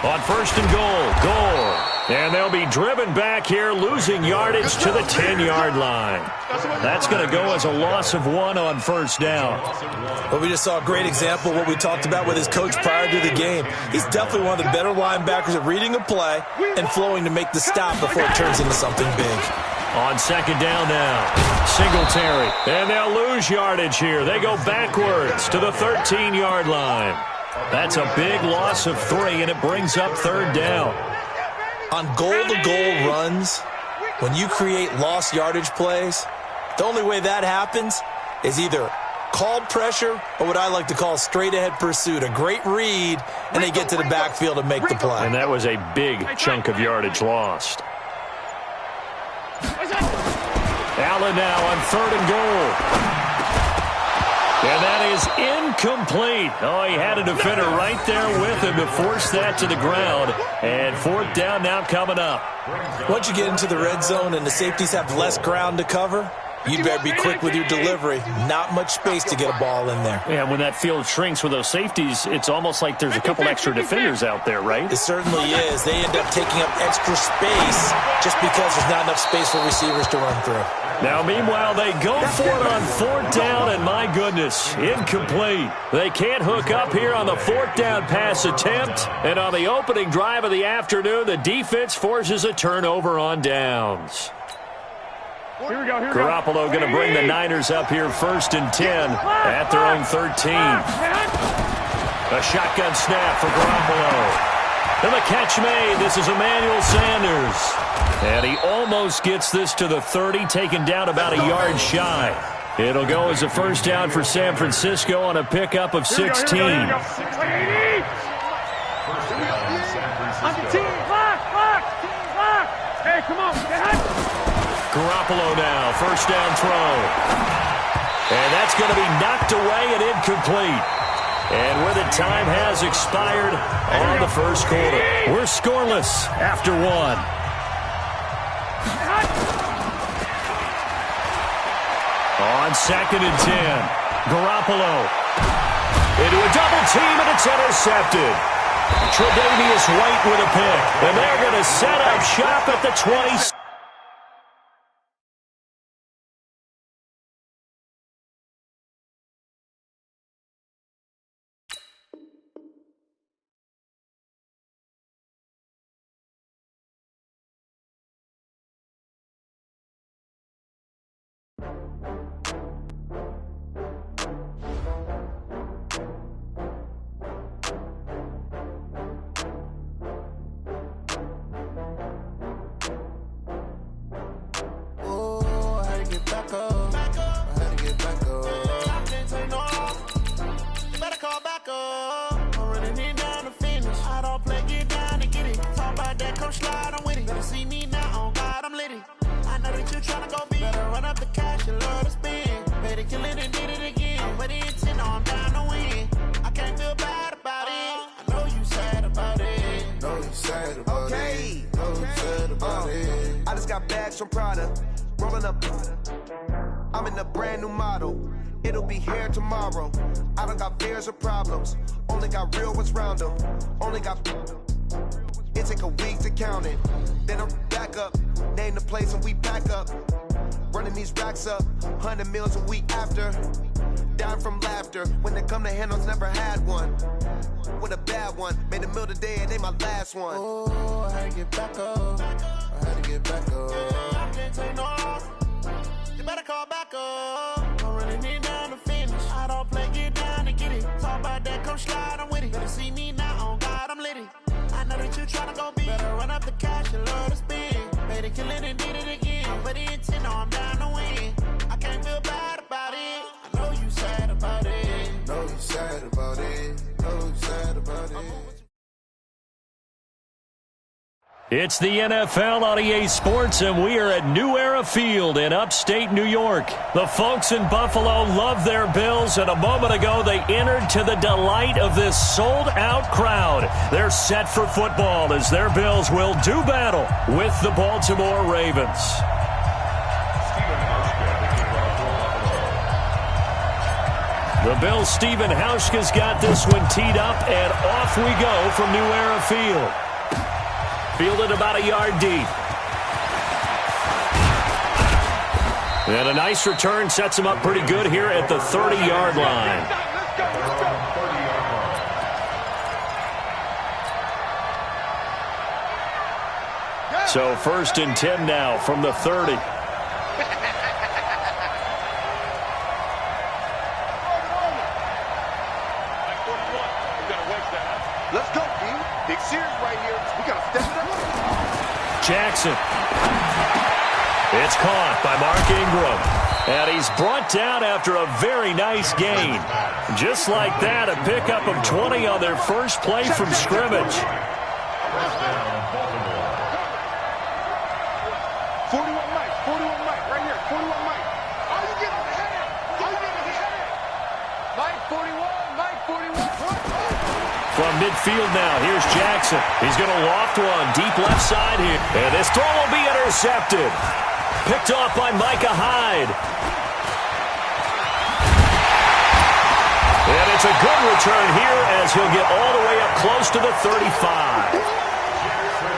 On first and goal. And they'll be driven back here, losing yardage to the 10-yard line. That's going to go as a loss of 1 on first down. Well, we just saw a great example of what we talked about with his coach prior to the game. He's definitely one of the better linebackers at reading a play and flowing to make the stop before it turns into something big. On second down now, Singletary. And they'll lose yardage here. They go backwards to the 13-yard line. That's a big loss of 3, and it brings up third down. On goal-to-goal runs, when you create lost yardage plays, the only way that happens is either called pressure or what I like to call straight-ahead pursuit, a great read, and they get to the backfield and make the play. And that was a big chunk of yardage lost. Allen now on third and goal. And that is incomplete. Oh, he had a defender right there with him to force that to the ground. And fourth down now coming up. Once you get into the red zone and the safeties have less ground to cover, you better be quick with your delivery. Not much space to get a ball in there. Yeah, when that field shrinks with those safeties, it's almost like there's a couple extra defenders out there, right? It certainly is. They end up taking up extra space just because there's not enough space for receivers to run through. Now, meanwhile, they go for it on fourth down, and my goodness, incomplete. They can't hook up here on the fourth down pass attempt. And on the opening drive of the afternoon, the defense forces a turnover on downs. Here we go. Garoppolo going to bring the Niners up here first and 10 at their own 13. A shotgun snap for Garoppolo. And the catch made. This is Emmanuel Sanders. And he almost gets this to the 30, taken down about a yard shy. It'll go as a first down for San Francisco on a pickup of 16. Hey, come on. Garoppolo now, first down throw. And that's going to be knocked away and incomplete. And where the time has expired on the first quarter. We're scoreless after 1. On second and 10, Garoppolo into a double team, and it's intercepted. Tre'Davious White with a pick, and they're going to set up shop at the 20. From Prada, rolling up. I'm in a brand new model. It'll be here tomorrow. I don't got fears or problems. Only got real ones round them. Only got. It take a week to count it. Then I'm back up. Name the place and we pack up. Running these racks up. 100 meals a week after. Dying from laughter. When they come to handles, never had one. With a bad one. Made a meal today and they my last one. Oh, I had to get back up. I had to get back up. I can't take no off. You better call back up. I'm running it down to finish. I don't play, get down to get it. Talk about that, come slide, I'm with it. Better see me now, on God, I'm litty. I know that you tryna go big. Better run up the cash, you love to spin. Made it, kill it, and did it again. But the intent, no, I'm down to win. I can't feel bad about it. I know you sad about it. Know you sad about it. Know you sad about it. It's the NFL on EA Sports, and we are at New Era Field in upstate New York. The folks in Buffalo love their Bills, and a moment ago they entered to the delight of this sold-out crowd. They're set for football as their Bills will do battle with the Baltimore Ravens. The Bills' Stephen Hauschka's got this one teed up, and off we go from New Era Field. Fielded about a yard deep. And a nice return sets him up pretty good here at the 30-yard line. So 1st and 10 now from the 30. Let's go, team. Big series right here. We got to step it up. Jackson. It's caught by Mark Ingram. And he's brought down after a very nice gain. Just like that, a pickup of 20 on their first play from scrimmage. 41 Mike, right here, 41 Mike. Are you getting the head? Are you getting the head? Mike 41, Mike 41. From midfield now, here's Jackson. He's going to loft one deep left side here. And this throw will be intercepted. Picked off by Micah Hyde. And it's a good return here as he'll get all the way up close to the 35.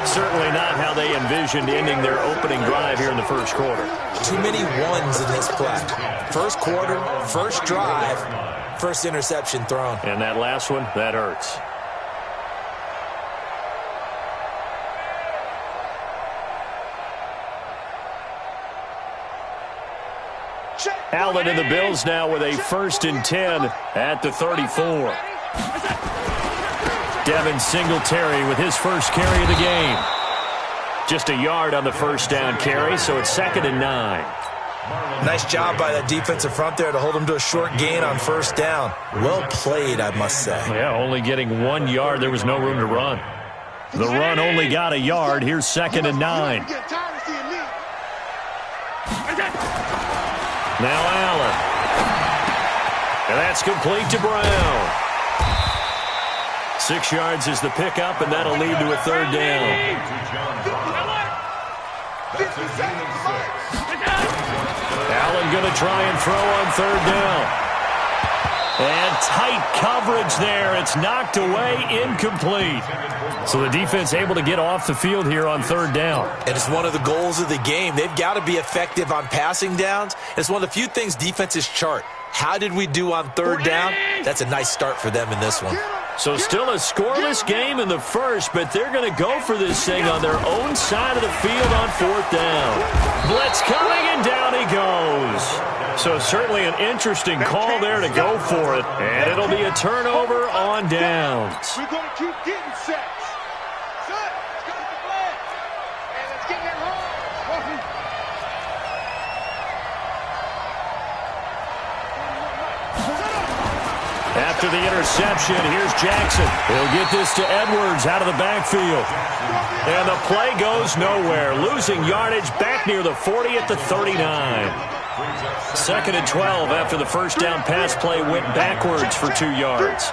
Certainly not how they envisioned ending their opening drive here in the first quarter. Too many ones in this play. First quarter, first drive, first interception thrown. And that last one, that hurts. Allen and the Bills now with a 1st and 10 at the 34. Devin Singletary with his first carry of the game. Just a yard on the first down carry, so it's 2nd and 9. Nice job by that defensive front there to hold him to a short gain on first down. Well played, I must say. Yeah, only getting 1 yard. There was no room to run. The run only got a yard. Here's 2nd and 9. Now Allen. And that's complete to Brown. 6 yards is the pickup, and that'll lead to a 3rd down. Allen going to try and throw on 3rd down. And tight coverage there. It's knocked away, incomplete. So the defense able to get off the field here on 3rd down. And it's one of the goals of the game. They've got to be effective on passing downs. It's one of the few things defenses chart. How did we do on 3rd down? That's a nice start for them in this one. So still a scoreless game in the first, but they're going to go for this thing on their own side of the field on 4th down. Blitz coming, and down he goes. So certainly an interesting call there to go for it, and it'll be a turnover on downs. We're going to keep getting sacks. Let's go with the flag. And let's get that home. After the interception, here's Jackson. He'll get this to Edwards out of the backfield. And the play goes nowhere. Losing yardage back near the 40 at the 39. 2nd and 12 after the first down pass play went backwards for 2 yards.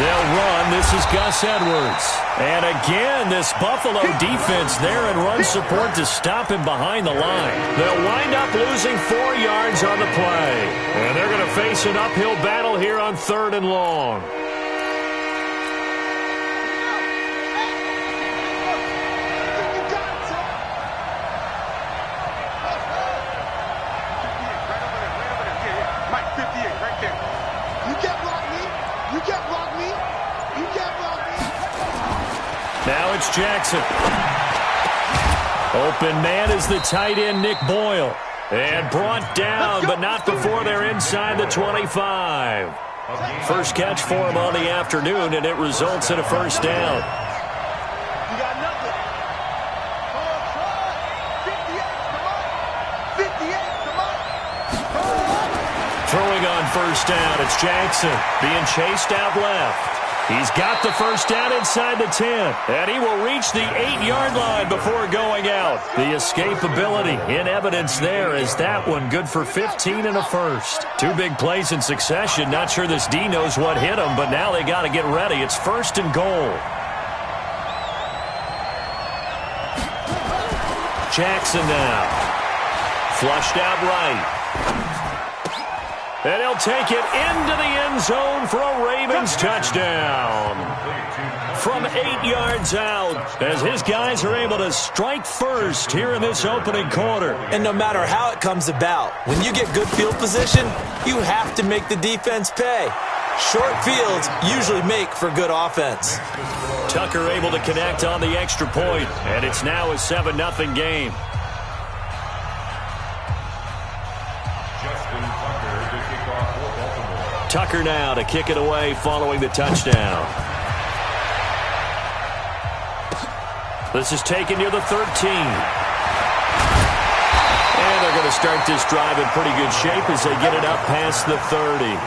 They'll run. This is Gus Edwards. And again, this Buffalo defense there in run support to stop him behind the line. They'll wind up losing 4 yards on the play. And they're going to face an uphill battle here on 3rd and long. Now it's Jackson. Open man is the tight end, Nick Boyle. And brought down, but not before they're inside the 25. First catch for him on the afternoon, and it results in a first down. Throwing on first down, it's Jackson being chased out left. He's got the first down inside the 10, and he will reach the 8-yard line before going out. The escapability in evidence there is that one good for 15 and a first. 2 big plays in succession. Not sure this D knows what hit him, but now they got to get ready. It's 1st and goal. Jackson now. Flushed out right. And he'll take it into the end zone for a Ravens touchdown. From 8 yards out, as his guys are able to strike first here in this opening quarter. And no matter how it comes about, when you get good field position, you have to make the defense pay. Short fields usually make for good offense. Tucker able to connect on the extra point, and it's now a 7-0 game. Tucker now to kick it away following the touchdown. This is taken near the 13. And they're going to start this drive in pretty good shape as they get it up past the 30.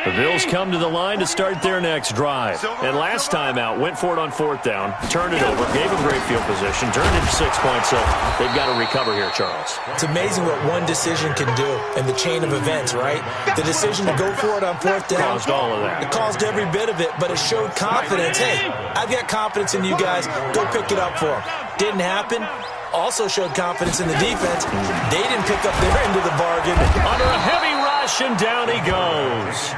The Bills come to the line to start their next drive. And last time out, went for it on 4th down, turned it over, gave them great field position, turned it to 6 points, so they've got to recover here, Charles. It's amazing what one decision can do in the chain of events, right? The decision to go for it on 4th down. Caused all of that. It caused every bit of it, but it showed confidence. Hey, I've got confidence in you guys. Go pick it up for them. Didn't happen. Also showed confidence in the defense. They didn't pick up their end of the bargain. Under a heavy rush, and down he goes.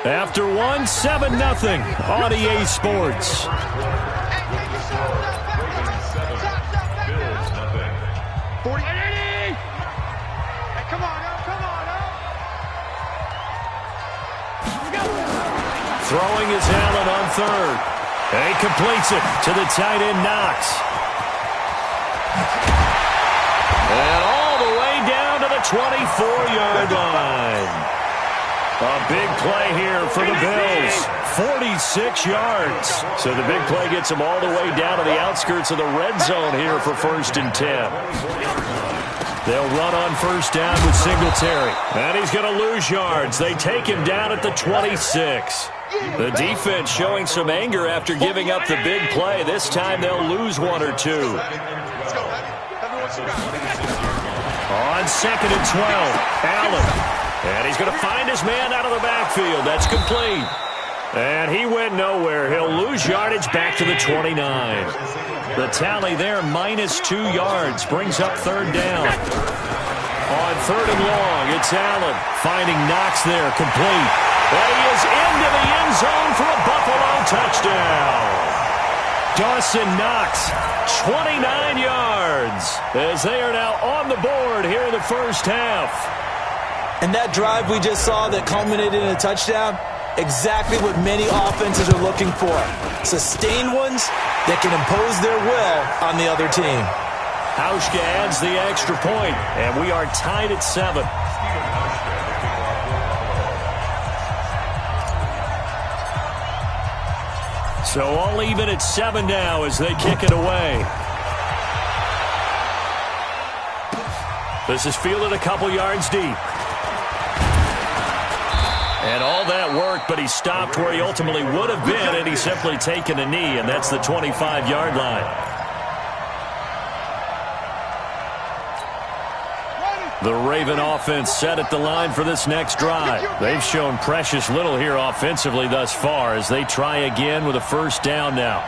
After 7-0 on EA Sports. Throwing is Allen on 3rd. And he completes it to the tight end, Knox. And all the way down to the 24-yard line. A big play here for the Bills. 46 yards. So the big play gets them all the way down to the outskirts of the red zone here for 1st and 10. They'll run on 1st down with Singletary. And he's going to lose yards. They take him down at the 26. The defense showing some anger after giving up the big play. This time they'll lose 1 or 2. On 2nd and 12, Allen. And he's going to find his man out of the backfield. That's complete. And he went nowhere. He'll lose yardage back to the 29. The tally there, -2 yards, brings up 3rd down. On 3rd and long, it's Allen finding Knox there, complete. And he is into the end zone for a Buffalo touchdown. Dawson Knox, 29 yards, as they are now on the board here in the first half. And that drive we just saw that culminated in a touchdown, exactly what many offenses are looking for. Sustained ones that can impose their will on the other team. Hauschka adds the extra point, and we are tied at 7. So all even at 7 now as they kick it away. This is fielded a couple yards deep. And all that worked, but he stopped where he ultimately would have been, and he's simply taken a knee, and that's the 25-yard line. The Raven offense set at the line for this next drive. They've shown precious little here offensively thus far as they try again with a 1st down now.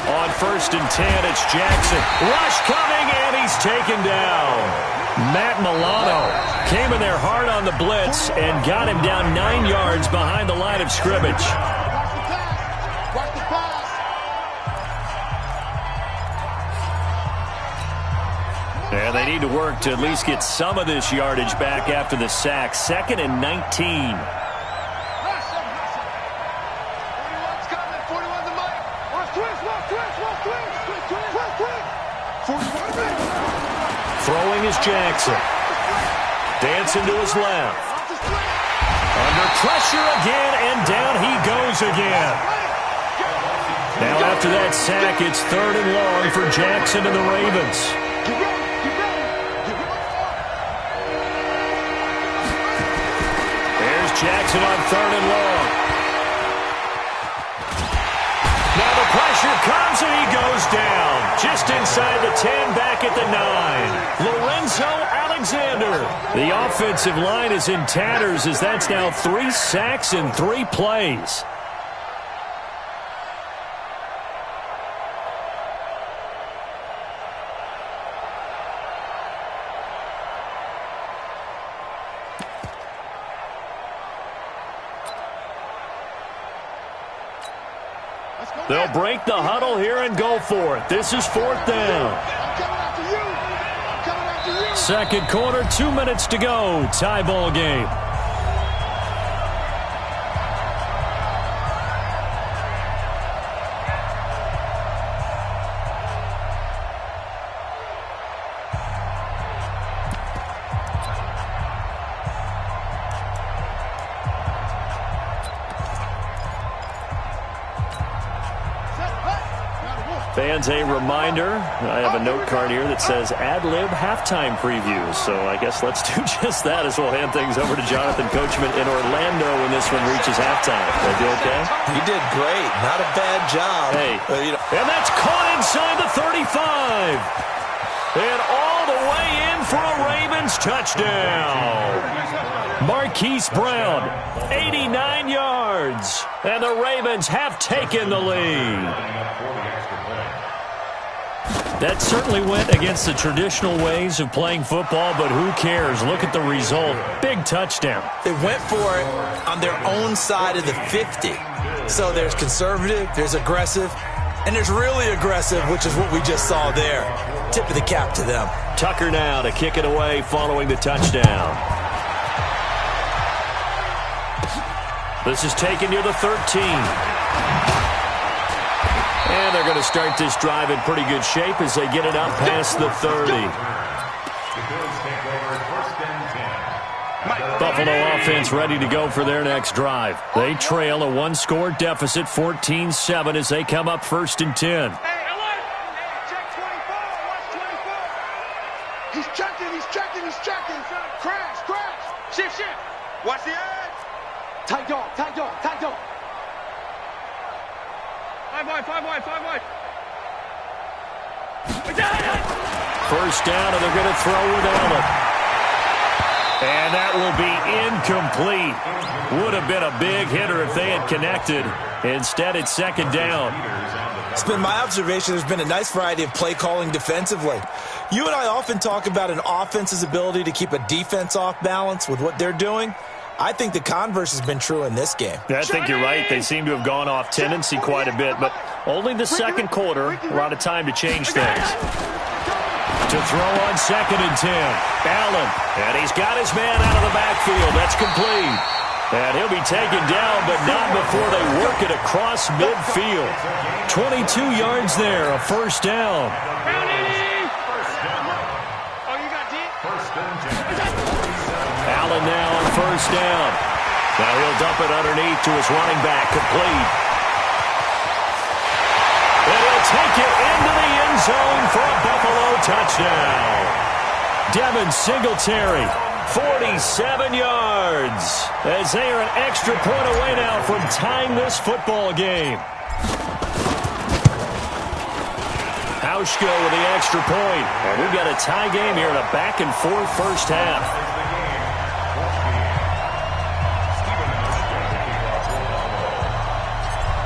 On 1st and 10, it's Jackson. Rush coming, and he's taken down. Matt Milano came in there hard on the blitz and got him down 9 yards behind the line of scrimmage. And they need to work to at least get some of this yardage back after the sack. 2nd and 19. Throwing is Jackson. Dancing to his left. Under pressure again, and down he goes again. Now after that sack, it's 3rd and long for Jackson and the Ravens. There's Jackson on 3rd and long. Now the pressure comes, and he goes down. Just inside the 10, back at the 9. Lorenzo Alexander. The offensive line is in tatters as that's now 3 sacks in 3 plays. They'll break the huddle here and go for it. This is 4th down. Second quarter, 2 minutes to go. Tie ball game. Fans, a reminder, I have a note card here that says ad-lib halftime previews. So I guess let's do just that as we'll hand things over to Jonathan Coachman in Orlando when this one reaches halftime. Did I do okay? You did great. Not a bad job. Hey, and that's caught inside the 35. And all the way in for a Ravens touchdown. Marquise Brown, 89 yards. And the Ravens have taken the lead. That certainly went against the traditional ways of playing football, but who cares? Look at the result. Big touchdown. They went for it on their own side of the 50. So there's conservative, there's aggressive, and there's really aggressive, which is what we just saw there. Tip of the cap to them. Tucker now to kick it away following the touchdown. This is taken near the 13. And they're going to start this drive in pretty good shape as they get it up past the 30. Buffalo offense ready to go for their next drive. They trail a 1-score deficit, 14-7, as they come up 1st and 10. Check 24. Watch 24. He's checking. Crash. Shift. Watch the edge. Tight dog. 5 wide. First down, and they're going to throw with Allen. And that will be incomplete. Would have been a big hitter if they had connected. Instead, it's 2nd down. It's been my observation there's been a nice variety of play calling defensively. You and I often talk about an offense's ability to keep a defense off balance with what they're doing. I think the converse has been true in this game. I think you're right. They seem to have gone off tendency quite a bit, but only the second quarter, a lot of time to change things. To throw on 2nd and 10. Allen, and he's got his man out of the backfield. That's complete. And he'll be taken down, but not before they work it across midfield. 22 yards there, a 1st down. Allen now on 1st down. Now he'll dump it underneath to his running back, complete. And he'll take it into the end zone for a Buffalo touchdown. Devin Singletary, 47 yards, as they are an extra point away now from tying this football game. Hauschka with the extra point. And we've got a tie game here in a back-and-forth first half.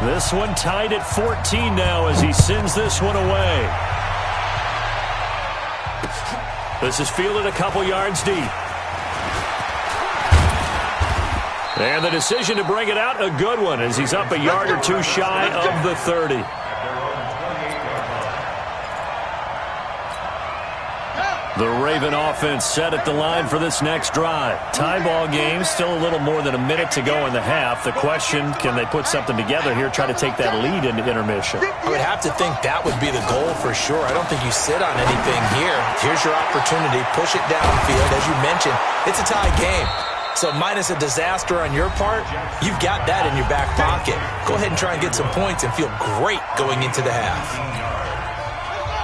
This one tied at 14 now as he sends this one away. This is fielded a couple yards deep. And the decision to bring it out, a good one, as he's up a yard or two shy of the 30. The Raven offense set at the line for this next drive. Tie ball game, still a little more than a minute to go in the half. The question, can they put something together here, try to take that lead into intermission? I would have to think that would be the goal for sure. I don't think you sit on anything here. Here's your opportunity. Push it downfield. As you mentioned, it's a tie game. So minus a disaster on your part, you've got that in your back pocket. Go ahead and try and get some points and feel great going into the half.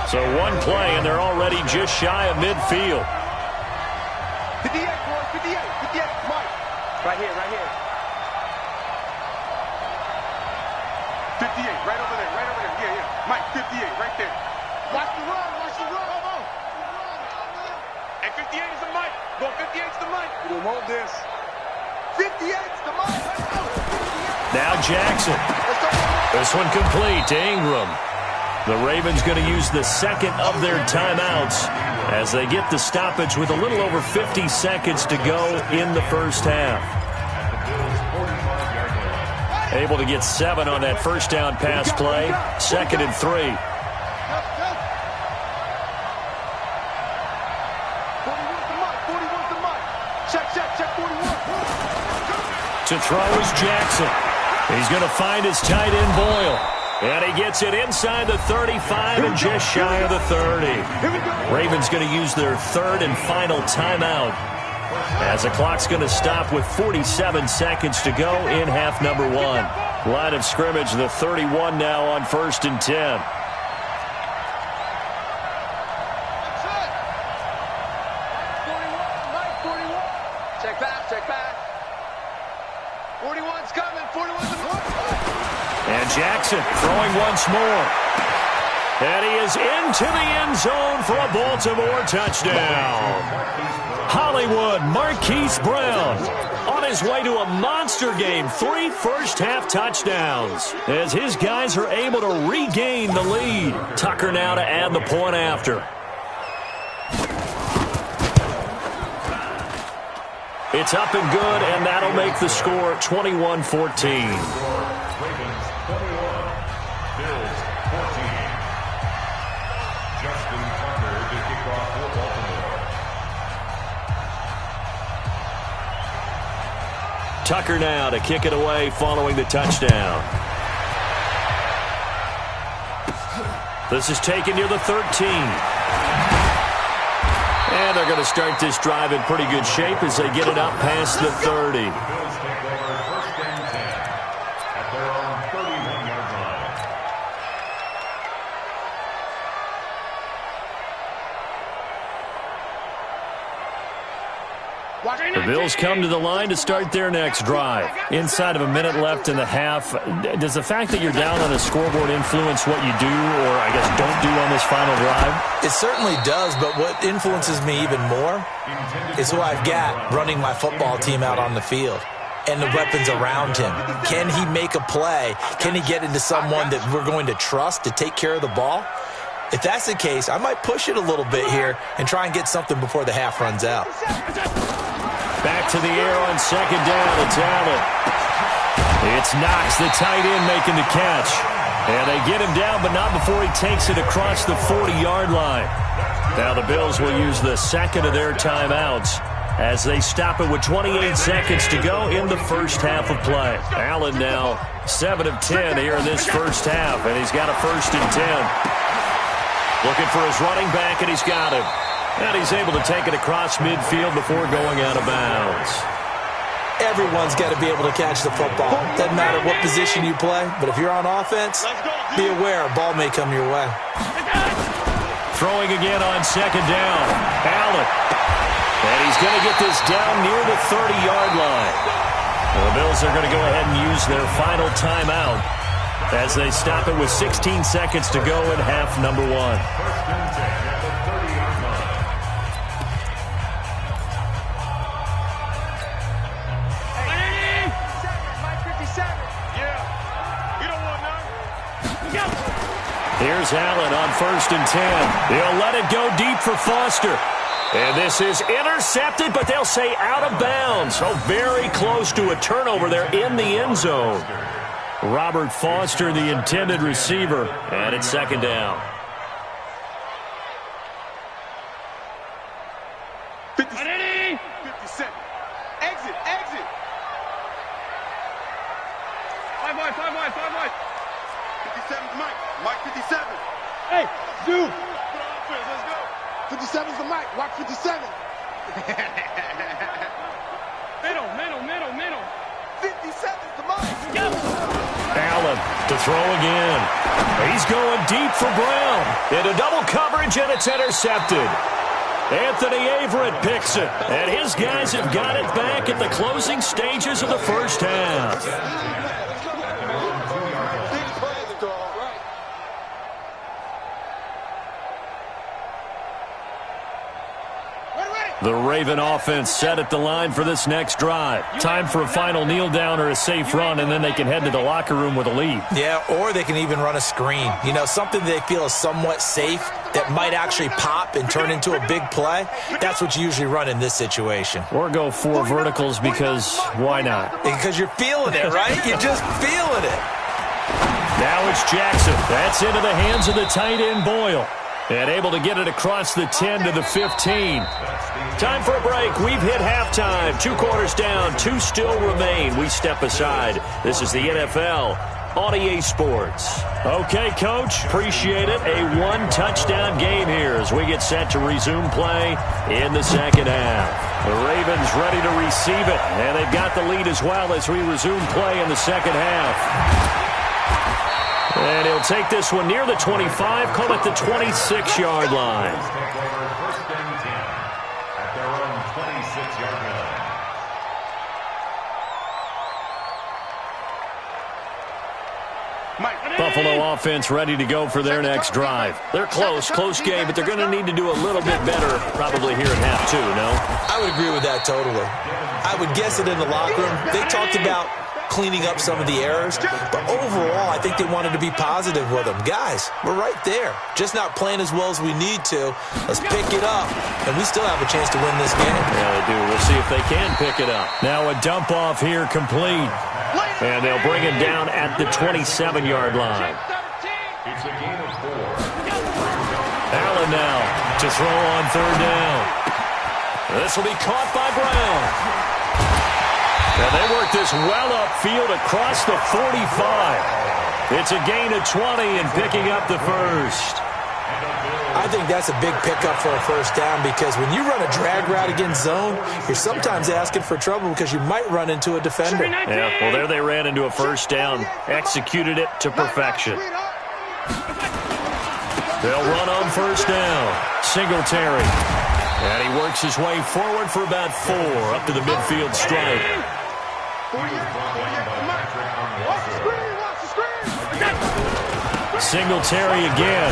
So one play, and they're already just shy of midfield. 58, boys, 58, Mike. Right here. 58, right over there. 58, right there. Watch the run, watch the run. Come on. And 58 is the mic. Go, 58 is the mic. We want this. 58 is the mic. Let's go. Now Jackson. This one complete to Ingram. The Ravens going to use the second of their timeouts as they get the stoppage with a little over 50 seconds to go in the first half. Able to get 7 on that first down pass play. 2nd and 3. 41's the mic. Check 41. To throw is Jackson. He's going to find his tight end Boyle. And he gets it inside the 35 and just shy of the 30. Ravens going to use their 3rd and final timeout as the clock's going to stop with 47 seconds to go in half number 1. Line of scrimmage, the 31 now on 1st and 10. Check back. 41's coming. 41's the mic. And Jackson throwing once more. And he is into the end zone for a Baltimore touchdown. Hollywood Marquise Brown on his way to a monster game. 3 first-half touchdowns as his guys are able to regain the lead. Tucker now to add the point after. It's up and good, and that'll make the score 21-14. Tucker now to kick it away following the touchdown. This is taken near the 13. And they're going to start this drive in pretty good shape as they get it up past the 30. The Bills come to the line to start their next drive. Inside of a minute left in the half, does the fact that you're down on a scoreboard influence what you do or, I guess, don't do on this final drive? It certainly does, but what influences me even more is who I've got running my football team out on the field and the weapons around him. Can he make a play? Can he get into someone that we're going to trust to take care of the ball? If that's the case, I might push it a little bit here and try and get something before the half runs out. Back to the air on 2nd down. It's Allen. It's Knox, the tight end, making the catch. And they get him down, but not before he takes it across the 40-yard line. Now the Bills will use the second of their timeouts as they stop it with 28 seconds to go in the first half of play. Allen now 7 of 10 here in this first half, and he's got a 1st and 10. Looking for his running back, and he's got him. And he's able to take it across midfield before going out of bounds. Everyone's got to be able to catch the football. Doesn't matter what position you play, but if you're on offense, be aware a ball may come your way. Throwing again on 2nd down. Allen. And he's going to get this down near the 30-yard line. The Bills are going to go ahead and use their final timeout as they stop it with 16 seconds to go in half number 1. Here's Allen on 1st and 10. He'll let it go deep for Foster. And this is intercepted, but they'll say out of bounds. So very close to a turnover there in the end zone. Robert Foster, the intended receiver, and it's 2nd down. 57. Exit. 5 wide. 57's Mike 57. Hey, dude. Put on offense, let's go. 57's the mic. Watch 57. Middle. 57's the mic. Go. Allen to throw again. He's going deep for Brown. Into double coverage, and it's intercepted. Anthony Averett picks it. And his guys have got it back at the closing stages of the first half. The Raven offense set at the line for this next drive. Time for a final kneel down or a safe run, and then they can head to the locker room with a lead. Yeah, or they can even run a screen. You know, something they feel is somewhat safe that might actually pop and turn into a big play. That's what you usually run in this situation. Or go 4 verticals because why not? Because you're feeling it, right? You're just feeling it. Now it's Jackson. That's into the hands of the tight end, Boyle. And able to get it across the 10 to the 15. Time for a break. We've hit halftime. 2 quarters down. 2 still remain. We step aside. This is the NFL on EA Sports. Okay, Coach. Appreciate it. A 1-touchdown game here as we get set to resume play in the second half. The Ravens ready to receive it. And they've got the lead as well as we resume play in the second half. And he'll take this one near the 25, call it the 26-yard line. Buffalo offense ready to go for their next drive. They're close game, but they're going to need to do a little bit better probably here in half 2, no? I would agree with that totally. I would guess it in the locker room. They talked about cleaning up some of the errors, but overall, I think they wanted to be positive with them. Guys, we're right there. Just not playing as well as we need to. Let's pick it up, and we still have a chance to win this game. Yeah, they do. We'll see if they can pick it up. Now a dump off here complete, and they'll bring it down at the 27-yard line. It's a game of 4. Allen now to throw on 3rd down. This will be caught by Brown. And they work this well upfield across the 45. It's a gain of 20 and picking up the first. I think that's a big pickup for a first down because when you run a drag route against zone, you're sometimes asking for trouble because you might run into a defender. Yeah, well, there they ran into a first down, executed it to perfection. They'll run on 1st down. Singletary. And he works his way forward for about 4 up to the midfield stripe. Singletary again.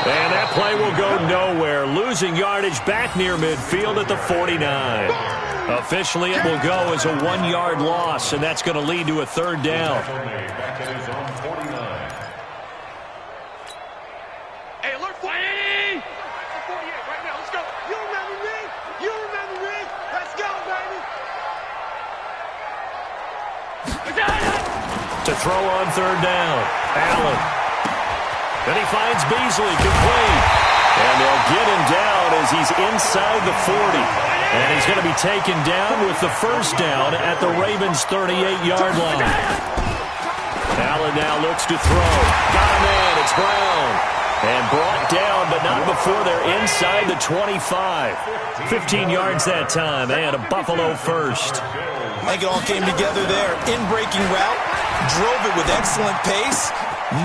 And that play will go nowhere. Losing yardage back near midfield at the 49. Officially, it will go as a 1-yard loss, and that's going to lead to a 3rd down. Hey, alert 48! 48 right now. Let's go. You remember me? You remember me? Let's go, baby. To throw on 3rd down. Allen. Then he finds Beasley complete. And they'll get him down as he's inside the 40. And he's going to be taken down with the first down at the Ravens' 38-yard line. Allen now looks to throw. Got him in. It's Brown. And brought down, but not before they're inside the 25. 15 yards that time, and a Buffalo first. I think it all came together there. In-breaking route, drove it with excellent pace.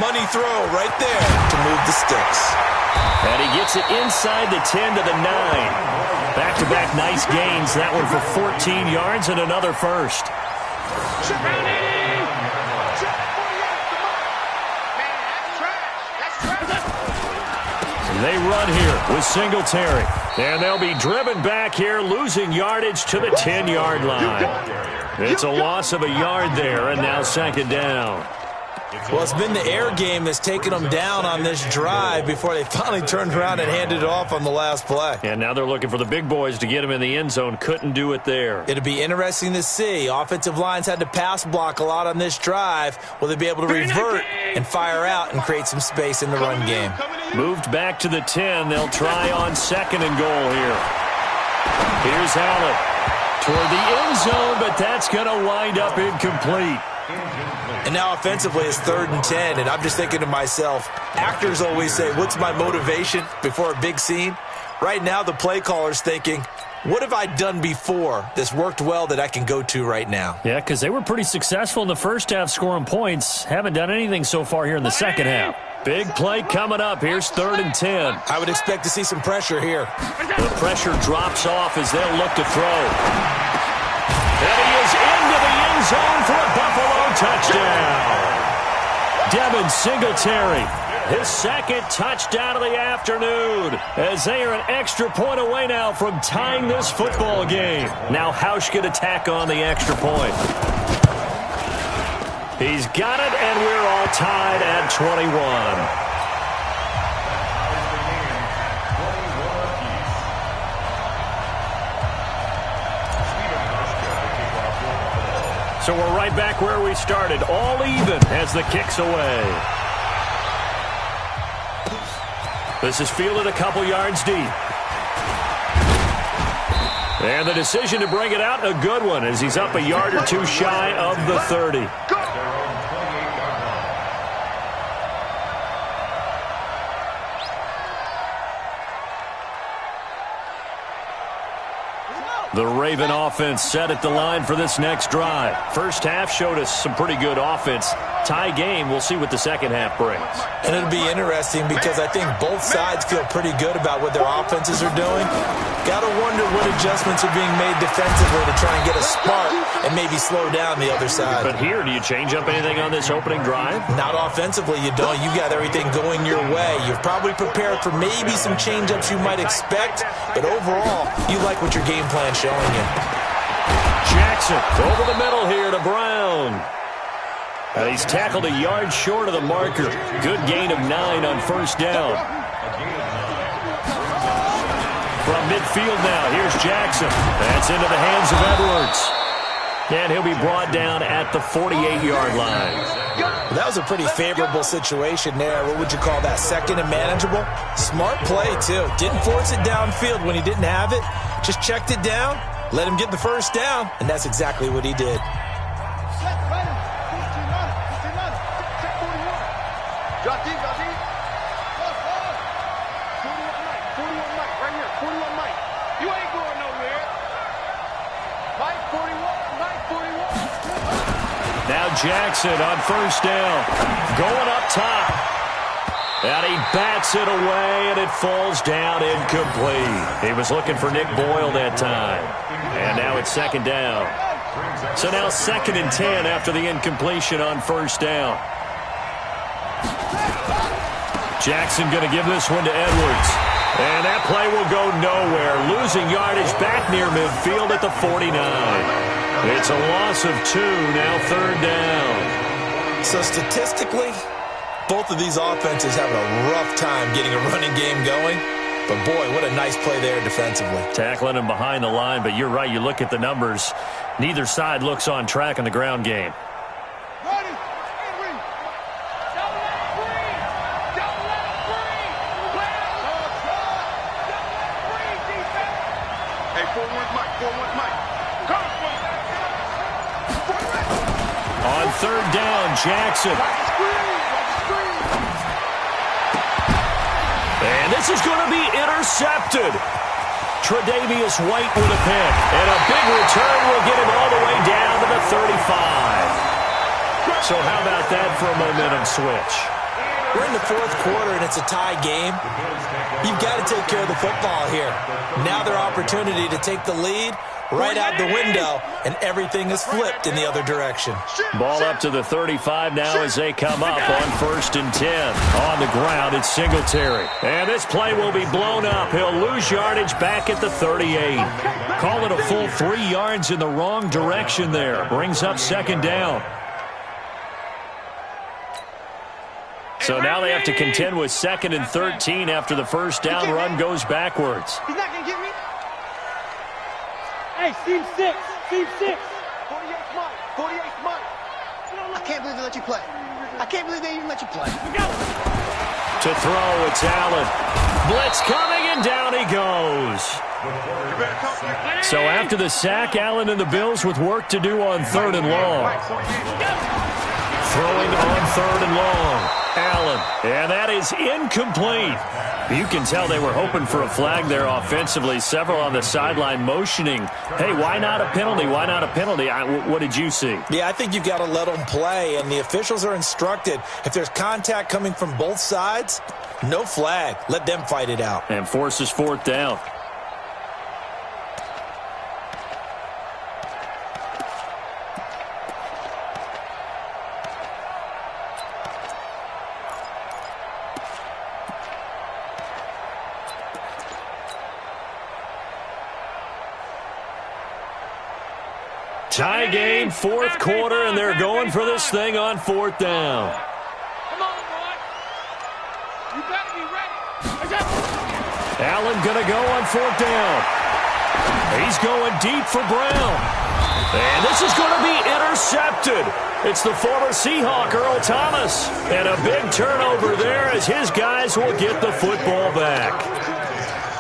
Money throw right there to move the sticks. And he gets it inside the 10 to the 9. Back-to-back nice gains. That one for 14 yards and another first. They run here with Singletary. And they'll be driven back here, losing yardage to the 10-yard line. It's a loss of a yard there, and now 2nd down. Well, it's been the air game that's taken them down on this drive before they finally turned around and handed it off on the last play. And now they're looking for the big boys to get him in the end zone. Couldn't do it there. It'll be interesting to see. Offensive lines had to pass block a lot on this drive. Will they be able to revert and fire out and create some space in the run game? Moved back to the 10. They'll try on 2nd and goal here. Here's Allen toward the end zone, but that's going to wind up incomplete. And now offensively it's 3rd and 10, and I'm just thinking to myself, actors always say, what's my motivation before a big scene? Right now the play caller's thinking, what have I done before that's worked well that I can go to right now? Yeah, because they were pretty successful in the first half scoring points. Haven't done anything so far here in the second half. Big play coming up. Here's 3rd and 10. I would expect to see some pressure here. The pressure drops off as they'll look to throw. And he is into the end zone for a Buffalo touchdown. Devin Singletary. his second touchdown of the afternoon, as they are an extra point away now from tying this football game. Now Hausch can attack on the extra point. He's got it, and we're all tied at 21. So we're right back where we started, all even as the kick's away. This is fielded a couple yards deep. And the decision to bring it out, a good one, as he's up a yard or two shy of the 30. The Raven offense set at the line for this next drive. First half showed us some pretty good offense. Tie game, we'll see what the second half brings. And it'll be interesting because I think both sides feel pretty good about what their offenses are doing. Got to wonder what adjustments are being made defensively to try and get a spark and maybe slow down the other side. But here, do you change up anything on this opening drive? Not offensively, you don't. You got everything going your way. You've probably prepared for maybe some change-ups you might expect, but overall, you like what your game plan's showing you. Jackson over the middle here to Brown. And he's tackled a yard short of the marker. Good gain of 9 on first down. From midfield now, here's Jackson. That's into the hands of Edwards. And he'll be brought down at the 48-yard line. Well, that was a pretty favorable situation there. What would you call that? Second and manageable? Smart play, too. Didn't force it downfield when he didn't have it. Just checked it down, let him get the first down, and that's exactly what he did. Drop deep, drop deep. 41 Mike, right here. 41 Mike. You ain't going nowhere. Mike 41, Mike 41. Now Jackson on first down. Going up top. And he bats it away, and it falls down incomplete. He was looking for Nick Boyle that time. And now it's second down. So now 2nd and 10 after the incompletion on first down. Jackson going to give this one to Edwards. And that play will go nowhere. Losing yardage back near midfield at the 49. It's a loss of 2, now 3rd down. So statistically, both of these offenses having a rough time getting a running game going. But boy, what a nice play there defensively. Tackling him behind the line, but you're right. You look at the numbers. Neither side looks on track in the ground game. On 3rd down, Jackson. And this is going to be intercepted. Tre'Davious White with a pick. And a big return will get him all the way down to the 35. So how about that for a momentum switch? We're in the 4th quarter, and it's a tie game. You've got to take care of the football here. Now their opportunity to take the lead right out the window, and everything is flipped in the other direction. Ball up to the 35 now as they come up on 1st and 10. On the ground, it's Singletary. And this play will be blown up. He'll lose yardage back at the 38. Call it a full 3 yards in the wrong direction there. Brings up 2nd down. So now they have to contend with 2nd and 13 after the first down run goes backwards. He's not going to get me. Hey, Team 6. Team 6. 48th Mike. 48th Mike. I can't believe they let you play. I can't believe they even let you play. To throw, it's Allen. Blitz coming, and down he goes. So after the sack, Allen and the Bills with work to do on 3rd and long. Throwing on 3rd and long. Allen, and that is incomplete. You can tell they were hoping for a flag there offensively. Several on the sideline motioning, hey, why not a penalty? Why not a penalty? What did you see? Yeah, I think you've got to let them play, and the officials are instructed, if there's contact coming from both sides, no flag. Let them fight it out. And forces 4th down. Tie game, fourth quarter, and they're going for this thing on fourth down. Come on, boy. You better be ready. Allen going to go on fourth down. He's going deep for Brown. And this is going to be intercepted. It's the former Seahawk, Earl Thomas. And a big turnover there as his guys will get the football back.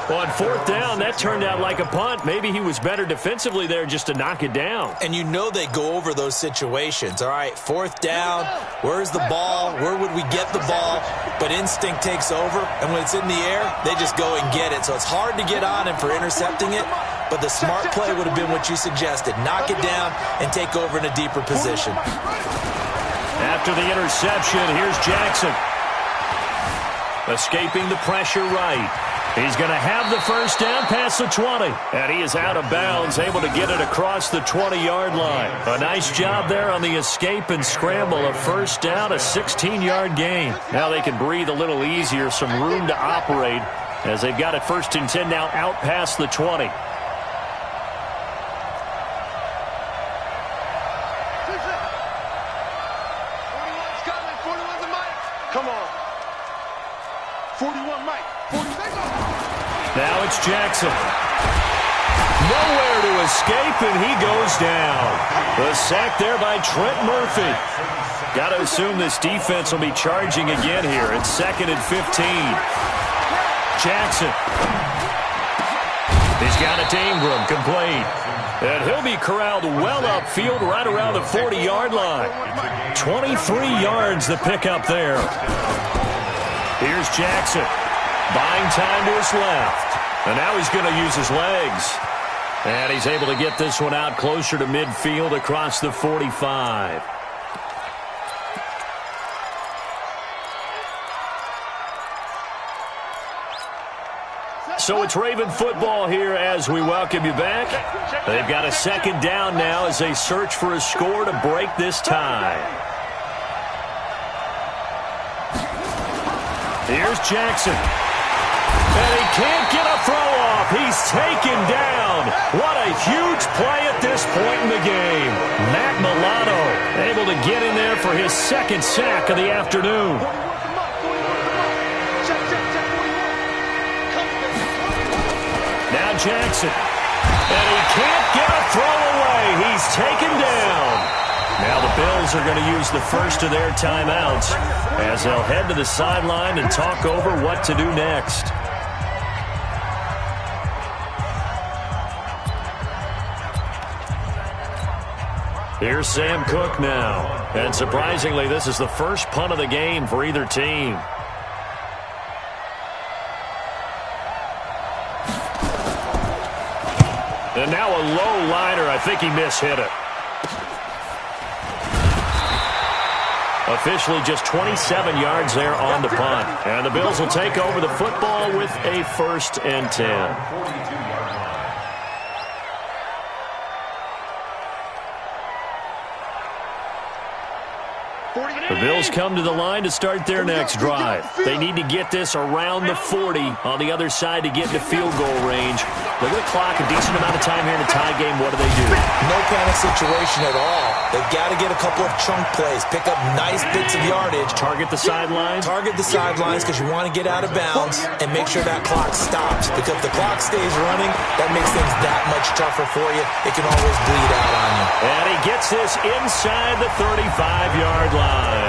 On fourth down, that turned out like a punt. Maybe he was better defensively there just to knock it down. And you know they go over those situations. All right, fourth down, where's the ball? Where would we get the ball? But instinct takes over, and when it's in the air, they just go and get it. So it's hard to get on him for intercepting it, but the smart play would have been what you suggested. Knock it down and take over in a deeper position. After the interception, here's Jackson. Escaping the pressure right. He's going to have the first down past the 20. And he is out of bounds, able to get it across the 20-yard line. A nice job there on the escape and scramble. A first down, a 16-yard gain. Now they can breathe a little easier, some room to operate as they've got it first and 10 now out past the 20. 41's coming. 41's a Mike. Come on. 41 Mike. 40. Now it's Jackson. Nowhere to escape, and he goes down. The sack there by Trent Murphy. Got to assume this defense will be charging again here. It's 2nd and 15. Jackson. He's got it to Ingram, complete. And he'll be corralled well upfield right around the 40-yard line. 23 yards the pickup there. Here's Jackson. Buying time to his left. And now he's going to use his legs. And he's able to get this one out closer to midfield across the 45. So it's Raven football here as we welcome you back. They've got a second down now as they search for a score to break this tie. Here's Jackson. And he can't get a throw off. He's taken down. What a huge play at this point in the game. Matt Milano able to get in there for his second sack of the afternoon. Now Jackson. And he can't get a throw away. He's taken down. Now the Bills are going to use the first of their timeouts as they'll head to the sideline and talk over what to do next. Here's Sam Cook now. And surprisingly, this is the first punt of the game for either team. And now a low liner. I think he mishit it. Officially just 27 yards there on the punt. And the Bills will take over the football with a 1st and 10. The Bills come to the line to start their next drive. They need to get this around the 40 on the other side to get into field goal range. Look at the clock, a decent amount of time here in the tie game. What do? No panic situation at all. They've got to get a couple of chunk plays, pick up nice bits of yardage. Target the sidelines? Target the sidelines because you want to get out of bounds and make sure that clock stops. Because if the clock stays running, that makes things that much tougher for you. It can always bleed out on you. And he gets this inside the 35-yard line.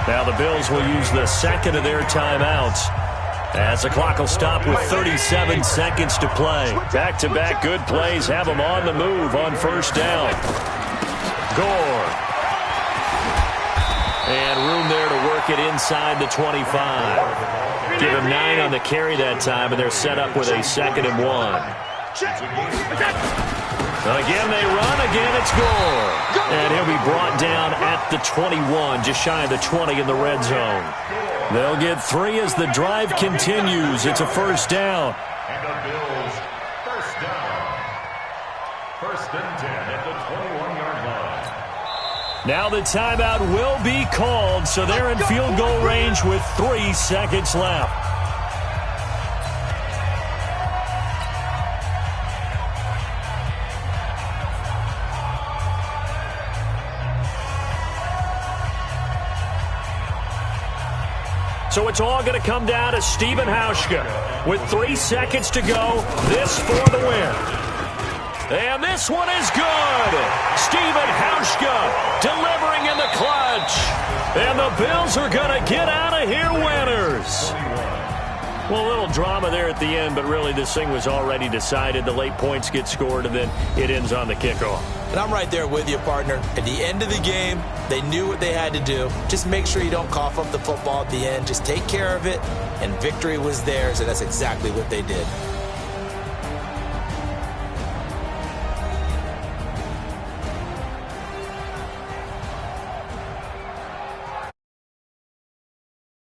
Now the Bills will use the second of their timeouts as the clock will stop with 37 seconds to play. Back-to-back good plays have them on the move on first down. Gore. And room there to work it inside the 25. Give him 9 on the carry that time, and they're set up with a 2nd and 1. Again they run, again it's Gore. And he'll be brought down at the 21, just shy of the 20 in the red zone. They'll get 3 as the drive continues. It's a first down. And the Bills, first down. 1st and 10 at the 21-yard line. Now the timeout will be called, so they're in field goal range with 3 seconds left. So it's all going to come down to Steven Hauschka. With 3 seconds to go, this for the win. And this one is good. Steven Hauschka delivering in the clutch. And the Bills are going to get out of here winners. Well, a little drama there at the end, but really this thing was already decided. The late points get scored, and then it ends on the kickoff. And I'm right there with you, partner. At the end of the game, they knew what they had to do. Just make sure you don't cough up the football at the end. Just take care of it, and victory was theirs, and that's exactly what they did.